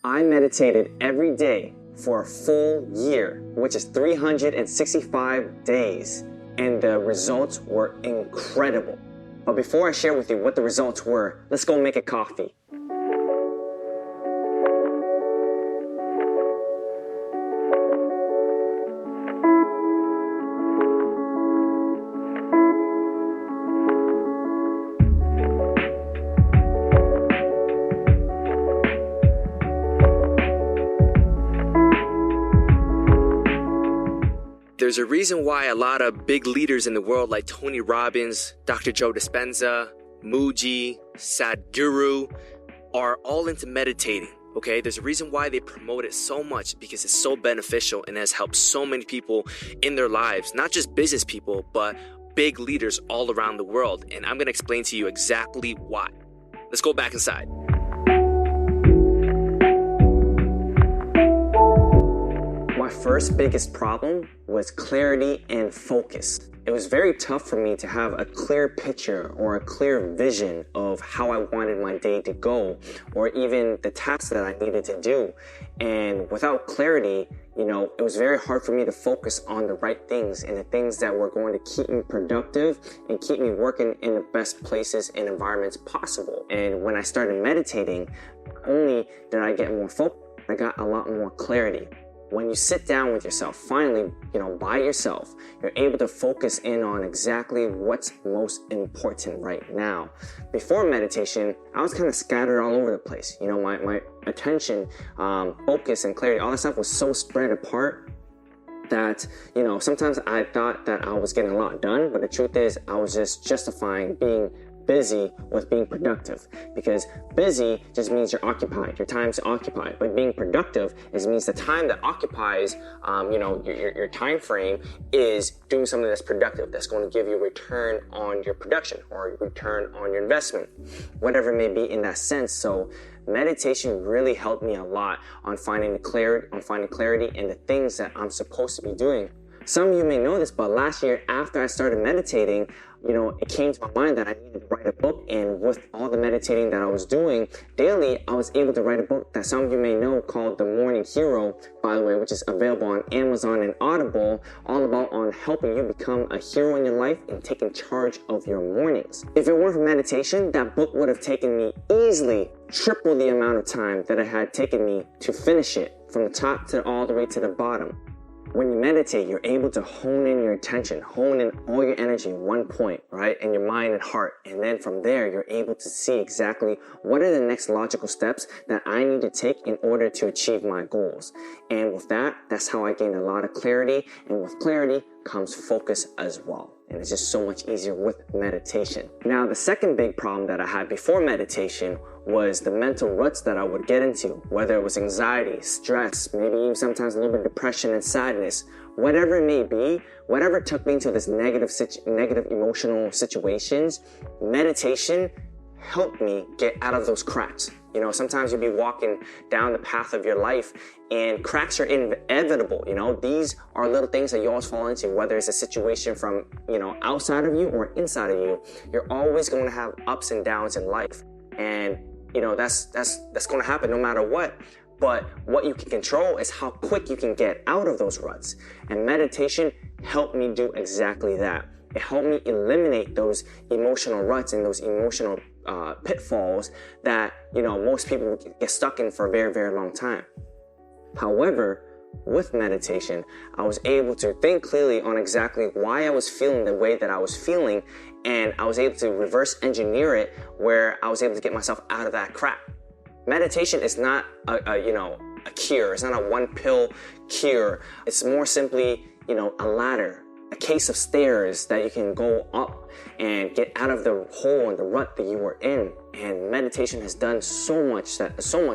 I meditated every day for a full year, which is 365 days, and the results were incredible. But before I share with you what the results were, let's go make a coffee. There's a reason why a lot of big leaders in the world like Tony Robbins, Dr. Joe Dispenza, Muji, Sadhguru are all into meditating, okay? There's a reason why they promote it so much because it's so beneficial and has helped so many people in their lives, not just business people, but big leaders all around the world. And I'm going to explain to you exactly why. Let's go back inside. My first biggest problem was clarity and focus. It was very tough for me to have a clear picture or a clear vision of how I wanted my day to go, or even the tasks that I needed to do. And without clarity, it was very hard for me to focus on the right things and the things that were going to keep me productive and keep me working in the best places and environments possible. And when I started meditating, not only did I get more focus, I got a lot more clarity. When you sit down with yourself, finally, by yourself, you're able to focus in on exactly what's most important right now. Before meditation, I was kind of scattered all over the place. My attention, focus, and clarity, all that stuff was so spread apart that, sometimes I thought that I was getting a lot done, but the truth is I was just justifying being busy with being productive, because busy just means you're occupied, your time's occupied, but being productive means the time that occupies your time frame is doing something that's productive, that's going to give you a return on your production or a return on your investment, whatever it may be in that sense. So meditation really helped me a lot on finding clarity in the things that I'm supposed to be doing. Some of you may know this, but last year after I started meditating, it came to my mind that I needed to write a book, and with all the meditating that I was doing daily, I was able to write a book that some of you may know called The Morning Hero, by the way, which is available on Amazon and Audible, all about on helping you become a hero in your life and taking charge of your mornings. If it weren't for meditation, that book would have taken me easily triple the amount of time that it had taken me to finish it, from the top to all the way to the bottom. When you meditate, you're able to hone in your attention, hone in all your energy in one point, right? In your mind and heart. And then from there, you're able to see exactly what are the next logical steps that I need to take in order to achieve my goals. And with that, that's how I gained a lot of clarity. And with clarity comes focus as well. And it's just so much easier with meditation. Now, the second big problem that I had before meditation was the mental ruts that I would get into, whether it was anxiety, stress, maybe even sometimes a little bit of depression and sadness, whatever it may be, whatever took me into this negative emotional situations, meditation helped me get out of those cracks. Sometimes you'll be walking down the path of your life and cracks are inevitable. These are little things that you always fall into, whether it's a situation from, outside of you or inside of you. You're always going to have ups and downs in life. And, that's going to happen no matter what. But what you can control is how quick you can get out of those ruts. And meditation helped me do exactly that. It helped me eliminate those emotional ruts and those emotional pitfalls that, most people get stuck in for a very, very long time. However, with meditation, I was able to think clearly on exactly why I was feeling the way that I was feeling, and I was able to reverse engineer it where I was able to get myself out of that crap. Meditation is not a cure. It's not a one pill cure. It's more simply, a ladder, a case of stairs that you can go up and get out of the hole and the rut that you were in. And meditation has done so much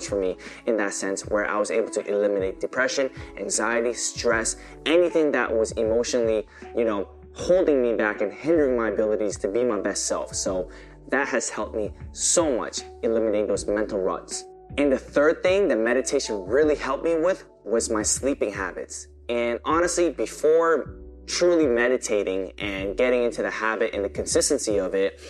for me in that sense, where I was able to eliminate depression, anxiety, stress, anything that was emotionally, holding me back and hindering my abilities to be my best self. So that has helped me so much eliminating those mental ruts. And the third thing that meditation really helped me with was my sleeping habits. And honestly, before truly meditating and getting into the habit and the consistency of it,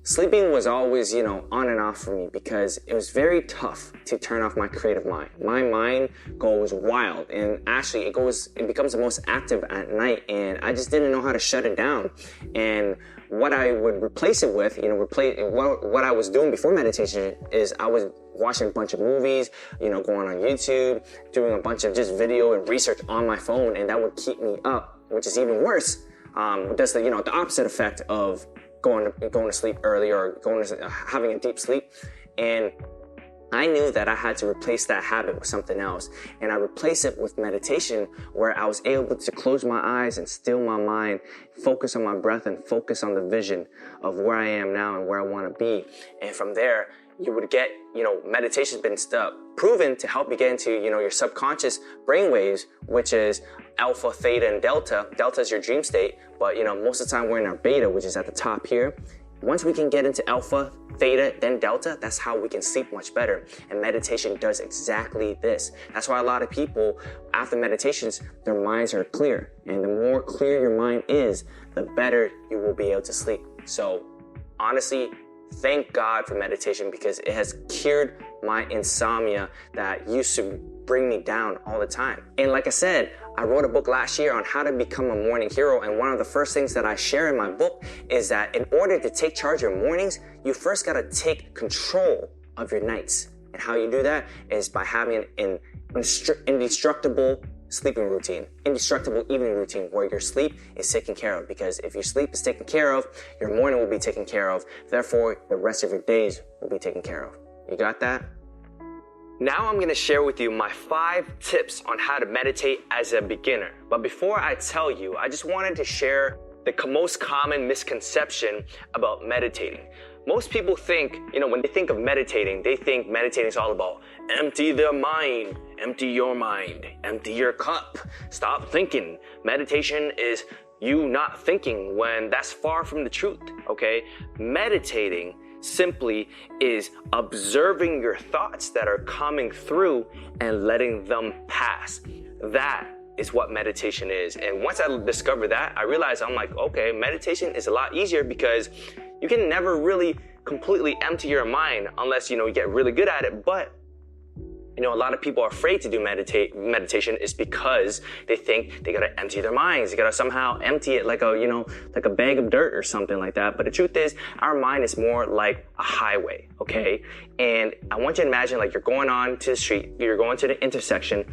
Sleeping was always, on and off for me because it was very tough to turn off my creative mind. My mind goes wild, and actually it becomes the most active at night, and I just didn't know how to shut it down. And what I would replace it with, what I was doing before meditation is I was watching a bunch of movies, going on YouTube, doing a bunch of just video and research on my phone, and that would keep me up, which is even worse. Does the opposite effect of going to sleep early or having a deep sleep. And I knew that I had to replace that habit with something else. And I replaced it with meditation, where I was able to close my eyes and still my mind, focus on my breath and focus on the vision of where I am now and where I want to be. And from there, you would get, meditation's been proven to help you get into, your subconscious brainwaves, which is alpha, theta, and delta. Delta is your dream state, but, most of the time we're in our beta, which is at the top here. Once we can get into alpha, theta, then delta, that's how we can sleep much better. And meditation does exactly this. That's why a lot of people, after meditations, their minds are clear. And the more clear your mind is, the better you will be able to sleep. So, honestly, thank God for meditation, because it has cured my insomnia that used to bring me down all the time. And like I said, I wrote a book last year on how to become a morning hero. And one of the first things that I share in my book is that in order to take charge of your mornings, you first got to take control of your nights. And how you do that is by having an indestructible sleeping routine, indestructible evening routine, where your sleep is taken care of. Because if your sleep is taken care of, your morning will be taken care of. Therefore, the rest of your days will be taken care of. You got that? Now I'm going to share with you my 5 tips on how to meditate as a beginner. But before I tell you, I just wanted to share the most common misconception about meditating. Most people think, when they think of meditating, they think meditating is all about empty their mind, empty your mind, empty your cup, stop thinking. Meditation is you not thinking, when that's far from the truth, okay? Meditating simply is observing your thoughts that are coming through and letting them pass. That is what meditation is. And once I discovered that, I realized I'm like, okay, meditation is a lot easier, because you can never really completely empty your mind unless, you get really good at it. But a lot of people are afraid to do meditation is because they think they gotta empty their minds. They gotta somehow empty it like a bag of dirt or something like that. But the truth is, our mind is more like a highway, okay? And I want you to imagine like you're going on to the street, you're going to the intersection.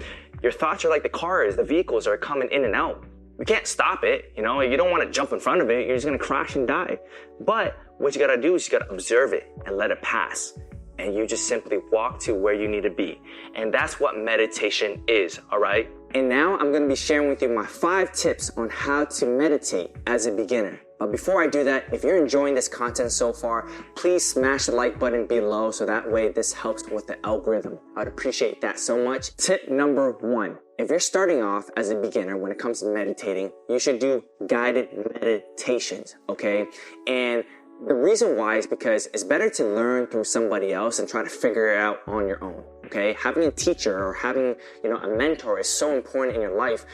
Your thoughts are like the cars, the vehicles are coming in and out. You can't stop it, you don't want to jump in front of it. You're just gonna crash and die. But what you gotta do is you gotta observe it and let it pass. And you just simply walk to where you need to be. And that's what meditation is, all right? And now I'm going to be sharing with you my 5 tips on how to meditate as a beginner. But before I do that, if you're enjoying this content so far, please smash the like button below so that way this helps with the algorithm. I'd appreciate that so much. Tip number 1. If you're starting off as a beginner when it comes to meditating, you should do guided meditations, okay? And the reason why is because it's better to learn through somebody else and try to figure it out on your own. Okay, having a teacher or having, a mentor is so important in your life,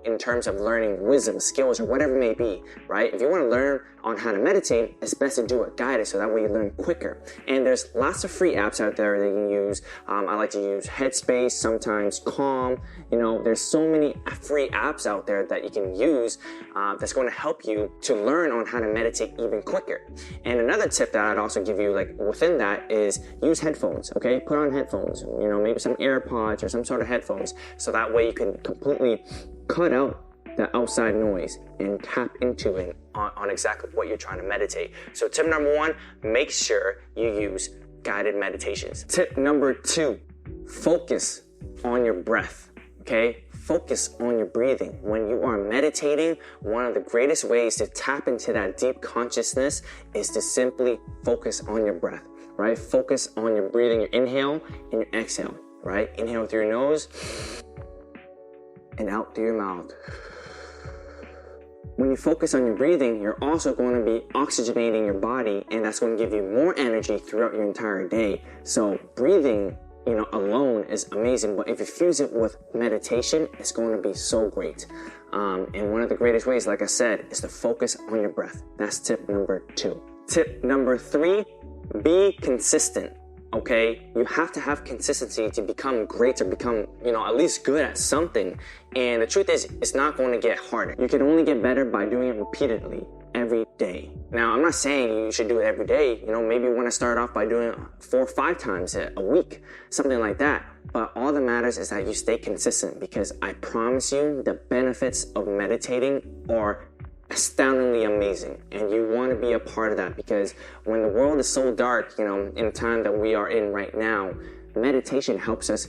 in terms of learning wisdom, skills, or whatever it may be, right? If you want to learn on how to meditate, it's best to do it guided so that way you learn quicker. And there's lots of free apps out there that you can use. I like to use Headspace, sometimes Calm. There's so many free apps out there that you can use that's going to help you to learn on how to meditate even quicker. And another tip that I'd also give you, within that, is use headphones, okay? Put on headphones. Maybe some AirPods or some sort of headphones, so that way you can completely cut out the outside noise and tap into it on exactly what you're trying to meditate. So tip number 1, make sure you use guided meditations. Tip number 2, focus on your breath, okay? Focus on your breathing. When you are meditating, one of the greatest ways to tap into that deep consciousness is to simply focus on your breath. Right? Focus on your breathing, your inhale and your exhale, right? Inhale through your nose and out through your mouth. When you focus on your breathing, you're also going to be oxygenating your body, and that's going to give you more energy throughout your entire day. So breathing, alone is amazing, but if you fuse it with meditation, it's going to be so great. And one of the greatest ways, like I said, is to focus on your breath. That's tip number 2. Tip number 3, be consistent. Okay, you have to have consistency to become great, or become, at least good at something. And the truth is, it's not going to get harder. You can only get better by doing it repeatedly every day. Now, I'm not saying you should do it every day. Maybe you want to start off by doing it 4 or 5 times a week, something like that. But all that matters is that you stay consistent, because I promise you the benefits of meditating are astoundingly amazing, and you want to be a part of that, because when the world is so dark, in the time that we are in right now, meditation helps us,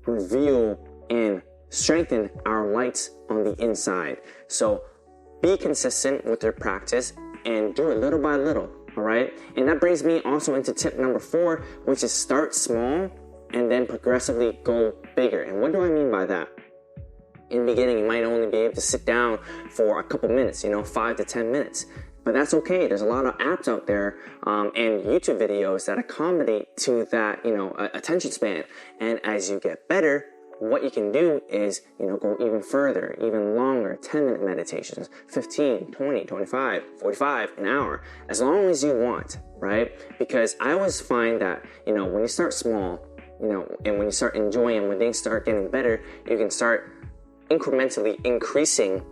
reveal and strengthen our lights on the inside. So be consistent with your practice and do it little by little, all right? And that brings me also into tip number 4, which is start small and then progressively go bigger. And what do I mean by that? In the beginning, you might only be able to sit down for a couple minutes, 5 to 10 minutes. But that's okay. There's a lot of apps out there and YouTube videos that accommodate to that, attention span. And as you get better, what you can do is, go even further, even longer, 10-minute meditations, 15, 20, 25, 45, an hour, as long as you want, right? Because I always find that, when you start small, and when you start enjoying, when things start getting better, you can start incrementally increasing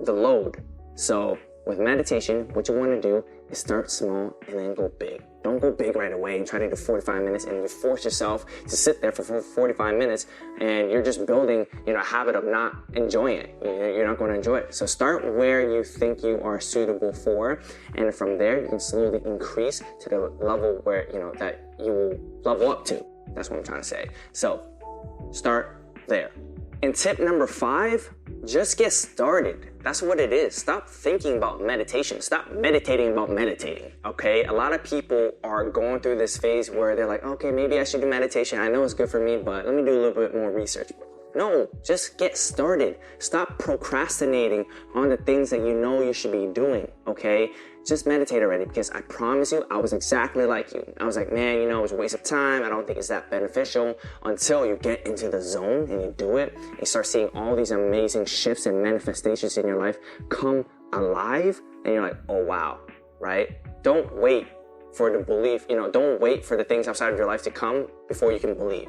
the load. So with meditation, what you want to do is start small and then go big. Don't go big right away and try to do 45 minutes and you force yourself to sit there for 45 minutes and you're just building, a habit of not enjoying it. You're not going to enjoy it. So start where you think you are suitable for, and from there you can slowly increase to the level where, that you will level up to. That's what I'm trying to say. So start there. And tip number 5, just get started. That's what it is. Stop thinking about meditation. Stop meditating about meditating, okay? A lot of people are going through this phase where they're like, okay, maybe I should do meditation. I know it's good for me, but let me do a little bit more research. No, just get started. Stop procrastinating on the things that you know you should be doing, okay? Just meditate already, because I promise you, I was exactly like you. I was like, man, it was a waste of time. I don't think it's that beneficial, until you get into the zone and you do it. And you start seeing all these amazing shifts and manifestations in your life come alive. And you're like, oh, wow, right? Don't wait for the belief, don't wait for the things outside of your life to come before you can believe.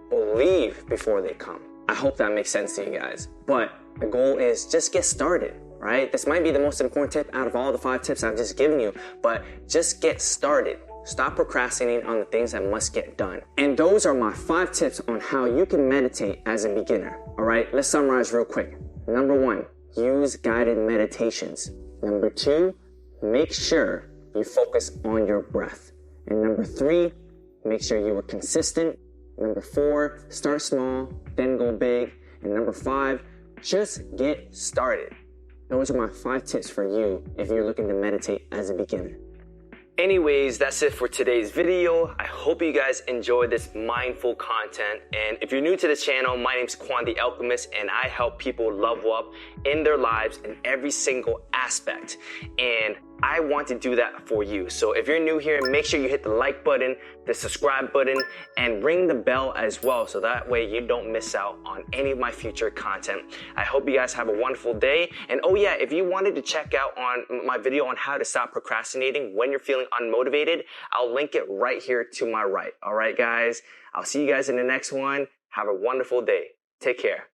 Believe before they come. I hope that makes sense to you guys. But the goal is just get started, right? This might be the most important tip out of all the 5 tips I've just given you, but just get started. Stop procrastinating on the things that must get done. And those are my 5 tips on how you can meditate as a beginner, all right? Let's summarize real quick. Number 1, use guided meditations. Number 2, make sure you focus on your breath. And number 3, make sure you are consistent. Number 4, start small, then go big. And number 5, just get started. Those are my 5 tips for you if you're looking to meditate as a beginner. Anyways, that's it for today's video. I hope you guys enjoyed this mindful content. And if you're new to this channel, my name's Quan the Alchemist, and I help people level up in their lives in every single aspect. And I want to do that for you. So if you're new here, make sure you hit the like button, the subscribe button, and ring the bell as well, so that way you don't miss out on any of my future content. I hope you guys have a wonderful day. And oh yeah, if you wanted to check out on my video on how to stop procrastinating when you're feeling unmotivated, I'll link it right here to my right. All right, guys, I'll see you guys in the next one. Have a wonderful day. Take care.